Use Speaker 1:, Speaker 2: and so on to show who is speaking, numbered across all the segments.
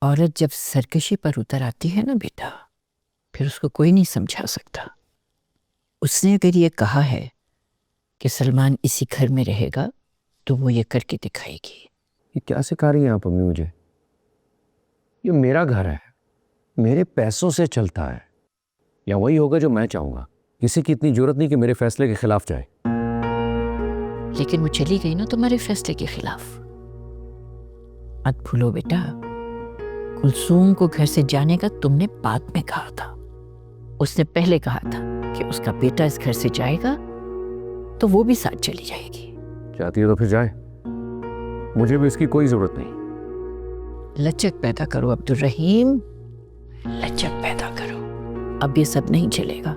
Speaker 1: औरत जब सरकशी पर उतर आती है ना बेटा, फिर उसको कोई नहीं समझा सकता। उसने अगर ये कहा है कि सलमान इसी घर में रहेगा तो वो ये करके दिखाएगी।
Speaker 2: ये क्या सिखा रही हैं आप अम्मी मुझे? ये मेरा घर है, मेरे पैसों से चलता है, या वही होगा जो मैं चाहूंगा। किसी की इतनी जरूरत नहीं कि मेरे फैसले के खिलाफ जाए।
Speaker 1: लेकिन वो चली गई ना तुम्हारे फैसले के खिलाफ। मत भूलो बेटा, कुलसूम को घर से जाने का तुमने बाद में कहा था। उसने पहले कहा था कि उसका बेटा इस घर से जाएगा तो वो भी साथ चली जाएगी।
Speaker 2: चाहती है तो फिर जाए, मुझे भी इसकी कोई जरूरत नहीं।
Speaker 1: लचक पैदा करो अब्दुल रहीम, लचक पैदा करो। अब ये सब नहीं चलेगा।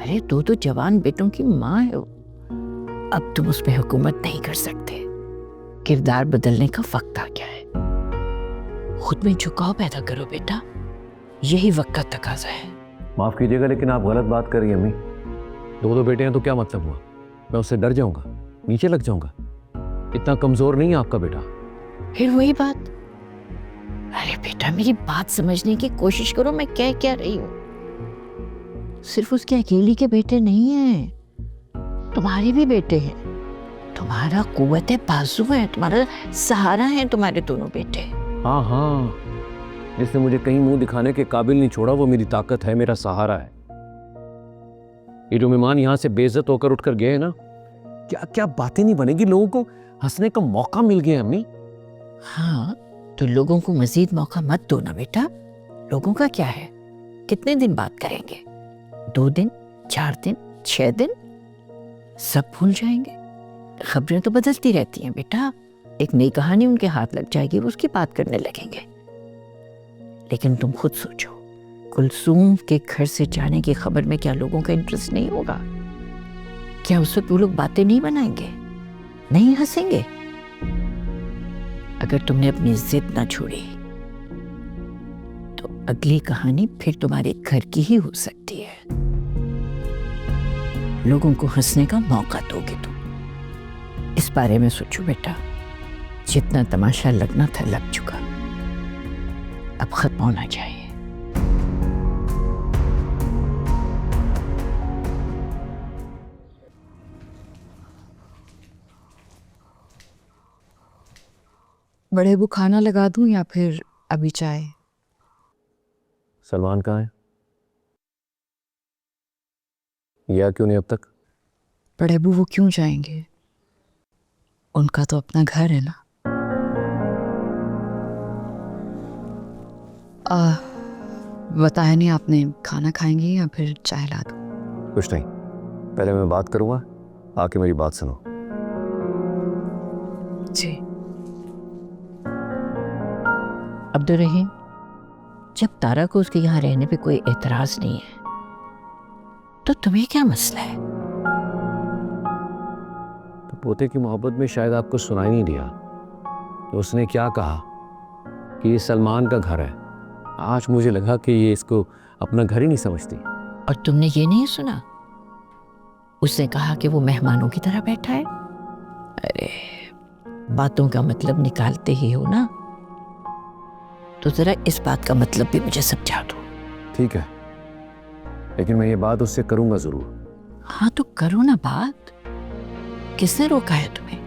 Speaker 1: अरे दो तो जवान बेटों की माँ है। अब तुम उस पर हुकूमत नहीं कर सकते। किरदार बदलने का वक्त आ गया है। खुद में झुकाव पैदा करो बेटा, यही वक्त का तकाजा है।
Speaker 2: माफ कीजिएगा लेकिन आप गलत बात कर रही हैं अम्मी। दो बेटे हैं तो क्या मतलब हुआ? मैं उससे डर जाऊंगा, नीचे लग जाऊंगा? इतना कमजोर नहीं है आपका बेटा।
Speaker 1: फिर वही बात। अरे बेटा मेरी बात समझने की कोशिश करो, मैं कह क्या रही हूं। सिर्फ उसके अकेली के बेटे नहीं हैं, तुम्हारे भी बेटे हैं। तुम्हारा कुव्वत बाजू है, तुम्हारा सहारा है तुम्हारे दोनों बेटे।
Speaker 2: हाँ हाँ, जिसने मुझे कहीं मुंह दिखाने के काबिल नहीं छोड़ा वो मेरी ताकत है, मेरा सहारा है। ये जो मेहमान यहाँ से बेइज्जत होकर उठकर गए हैं ना, क्या क्या बातें नहीं बनेगी। लोगों को हंसने का मौका मिल गया अम्मी।
Speaker 1: हाँ तो लोगों को मजीद मौका मत दो ना बेटा। लोगों का क्या है, कितने दिन बात करेंगे? 2 दिन, 4 दिन, 6 दिन, सब भूल जाएंगे। खबरें तो बदलती रहती हैं बेटा। एक नई कहानी उनके हाथ लग जाएगी, वो उसकी बात करने लगेंगे। लेकिन तुम खुद सोचो, कुलसूम के घर से जाने की खबर में क्या लोगों का इंटरेस्ट नहीं होगा? क्या उस वक्त वो लोग बातें नहीं बनाएंगे, नहीं हंसेंगे? अगर तुमने अपनी जिद ना छोड़ी तो अगली कहानी फिर तुम्हारे घर की ही हो सकती है। लोगों को हंसने का मौका दोगे तुम। इस बारे में सोचो बेटा। जितना तमाशा लगना था लग चुका, अब खत्म होना चाहिए।
Speaker 3: बड़े अबू खाना लगा दूं या फिर अभी चाय?
Speaker 2: सलमान कहाँ है? या क्यों नहीं अब तक?
Speaker 3: बड़े अबू वो क्यों जाएंगे? उनका तो अपना घर है ना। बताया नहीं आपने, खाना खाएंगे या फिर चाय ला दूं?
Speaker 2: कुछ नहीं, पहले मैं बात करूंगा, आके मेरी बात सुनो।
Speaker 3: जी।
Speaker 1: अब्दुल रहीम, जब तारा को उसके यहाँ रहने पे कोई एतराज नहीं है तो तुम्हें क्या मसला है?
Speaker 2: तो पोते की मोहब्बत में शायद आपको सुनाई नहीं दिया तो उसने क्या कहा कि ये सलमान का घर है। आज मुझे लगा कि ये इसको अपना घर ही नहीं समझती।
Speaker 1: और तुमने ये नहीं सुना, उसने कहा कि वो मेहमानों की तरह बैठा है। अरे बातों का मतलब निकालते ही हो ना, तो जरा इस बात का मतलब भी मुझे समझा दो।
Speaker 2: ठीक है, लेकिन मैं ये बात उससे करूंगा जरूर।
Speaker 1: हाँ तो करो ना बात। किसने रोका है तुम्हें?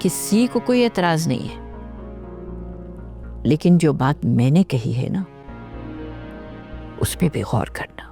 Speaker 1: किसी को कोई एतराज नहीं है। लेकिन जो बात मैंने कही है ना, उस पे भी गौर करना।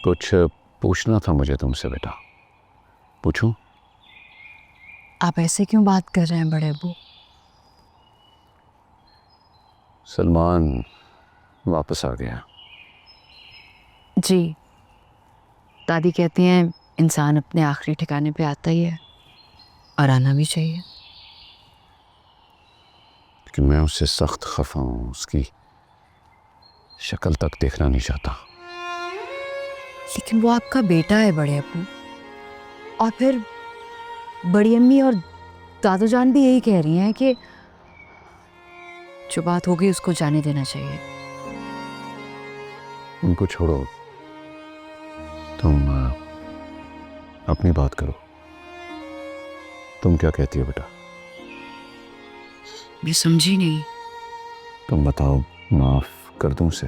Speaker 2: कुछ पूछना था मुझे तुमसे बेटा। पूछूं?
Speaker 3: आप ऐसे क्यों बात कर रहे हैं बड़े अब्बू?
Speaker 2: सलमान वापस आ गया।
Speaker 3: जी, दादी कहती हैं इंसान अपने आखिरी ठिकाने पे आता ही है और आना भी चाहिए।
Speaker 2: लेकिन मैं उससे सख्त खफा हूं, उसकी शक्ल तक देखना नहीं चाहता।
Speaker 3: लेकिन वो आपका बेटा है बड़े अब्बू, और फिर बड़ी अम्मी और दादू जान भी यही कह रही हैं कि जो बात हो गई उसको जाने देना चाहिए।
Speaker 2: उनको छोड़ो, तुम अपनी बात करो। तुम क्या कहती हो बेटा?
Speaker 3: मैं समझी नहीं।
Speaker 2: तुम बताओ, माफ कर दूं उसे?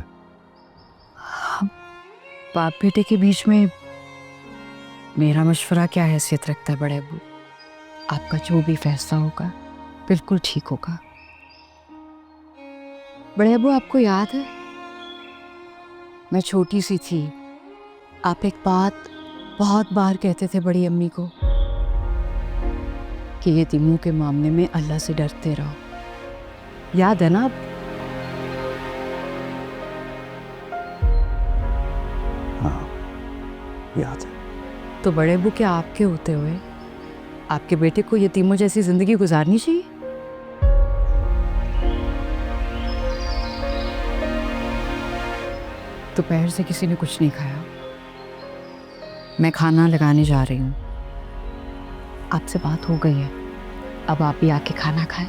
Speaker 3: बाप बेटे के बीच में मेरा मशवरा क्या हैसियत रखता है बड़े अब्बू? आपका जो भी फैसला होगा बिल्कुल ठीक होगा। बड़े अब्बू, आपको याद है मैं छोटी सी थी, आप एक बात बहुत बार कहते थे बड़ी अम्मी को कि यतीमों के मामले में अल्लाह से डरते रहो। याद है ना आप?
Speaker 2: हाँ, याद है।
Speaker 3: तो बड़े अब्बू, क्या आपके होते हुए आपके बेटे को यतीमों जैसी जिंदगी गुजारनी चाहिए? दोपहर से किसी ने कुछ नहीं खाया, मैं खाना लगाने जा रही हूँ। आपसे बात हो गई है, अब आप भी आके खाना खाएं।